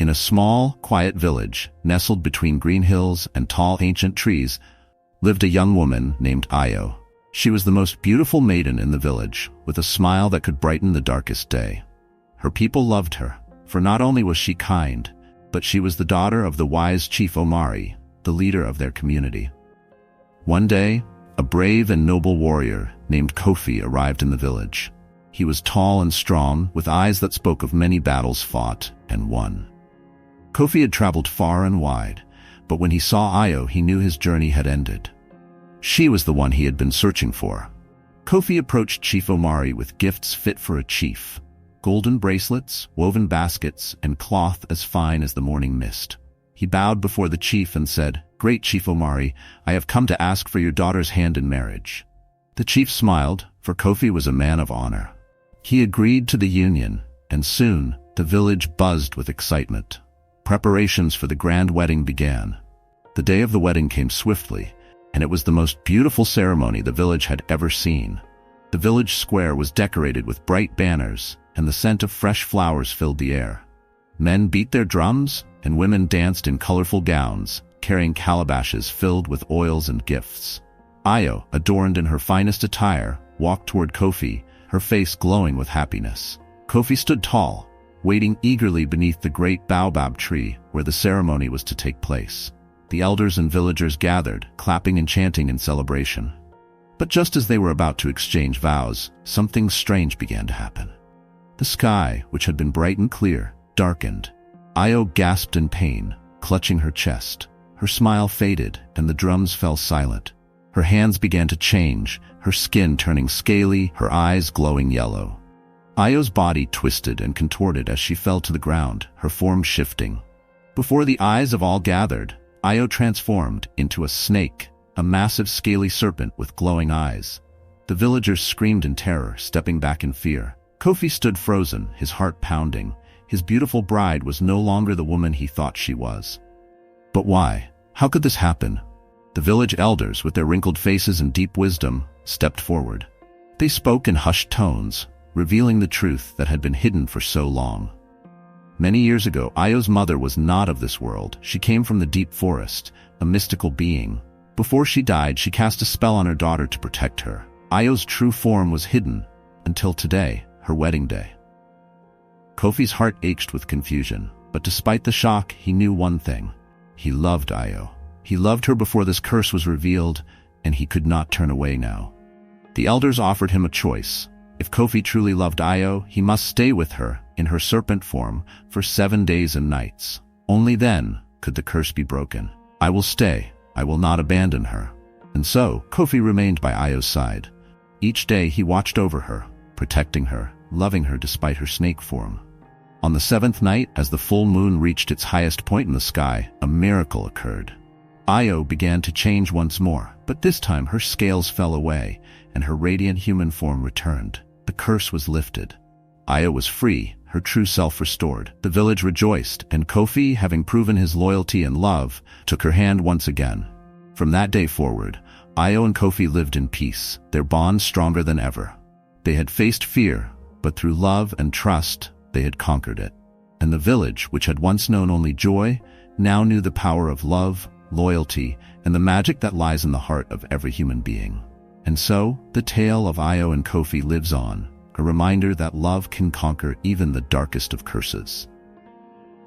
In a small, quiet village, nestled between green hills and tall ancient trees, lived a young woman named Io. She was the most beautiful maiden in the village, with a smile that could brighten the darkest day. Her people loved her, for not only was she kind, but she was the daughter of the wise Chief Omari, the leader of their community. One day, a brave and noble warrior named Kofi arrived in the village. He was tall and strong, with eyes that spoke of many battles fought and won. Kofi had traveled far and wide, but when he saw Io, he knew his journey had ended. She was the one he had been searching for. Kofi approached Chief Omari with gifts fit for a chief: golden bracelets, woven baskets, and cloth as fine as the morning mist. He bowed before the chief and said, "Great Chief Omari, I have come to ask for your daughter's hand in marriage." The chief smiled, for Kofi was a man of honor. He agreed to the union, and soon the village buzzed with excitement. Preparations for the grand wedding began. The day of the wedding came swiftly, and it was the most beautiful ceremony the village had ever seen. The village square was decorated with bright banners, and the scent of fresh flowers filled the air. Men beat their drums, and women danced in colorful gowns, carrying calabashes filled with oils and gifts. Io, adorned in her finest attire, walked toward Kofi, her face glowing with happiness. Kofi stood tall, waiting eagerly beneath the great baobab tree where the ceremony was to take place. The elders and villagers gathered, clapping and chanting in celebration. But just as they were about to exchange vows, something strange began to happen. The sky, which had been bright and clear, darkened. Io gasped in pain, clutching her chest. Her smile faded, and the drums fell silent. Her hands began to change, her skin turning scaly, her eyes glowing yellow. Io's body twisted and contorted as she fell to the ground, her form shifting. Before the eyes of all gathered, Io transformed into a snake, a massive scaly serpent with glowing eyes. The villagers screamed in terror, stepping back in fear. Kofi stood frozen, his heart pounding. His beautiful bride was no longer the woman he thought she was. But why? How could this happen? The village elders, with their wrinkled faces and deep wisdom, stepped forward. They spoke in hushed tones, revealing the truth that had been hidden for so long. Many years ago, Io's mother was not of this world. She came from the deep forest, a mystical being. Before she died, she cast a spell on her daughter to protect her. Io's true form was hidden, until today, her wedding day. Kofi's heart ached with confusion, but despite the shock, he knew one thing. He loved Io. He loved her before this curse was revealed, and he could not turn away now. The elders offered him a choice. If Kofi truly loved Io, he must stay with her, in her serpent form, for 7 days and nights. Only then could the curse be broken. "I will stay. I will not abandon her." And so, Kofi remained by Io's side. Each day he watched over her, protecting her, loving her despite her snake form. On the 7th night, as the full moon reached its highest point in the sky, a miracle occurred. Io began to change once more, but this time her scales fell away, and her radiant human form returned. The curse was lifted. Io was free, her true self restored. The village rejoiced, and Kofi, having proven his loyalty and love, took her hand once again. From that day forward, Io and Kofi lived in peace, their bond stronger than ever. They had faced fear, but through love and trust, they had conquered it. And the village, which had once known only joy, now knew the power of love, loyalty, and the magic that lies in the heart of every human being. And so, the tale of Io and Kofi lives on, a reminder that love can conquer even the darkest of curses.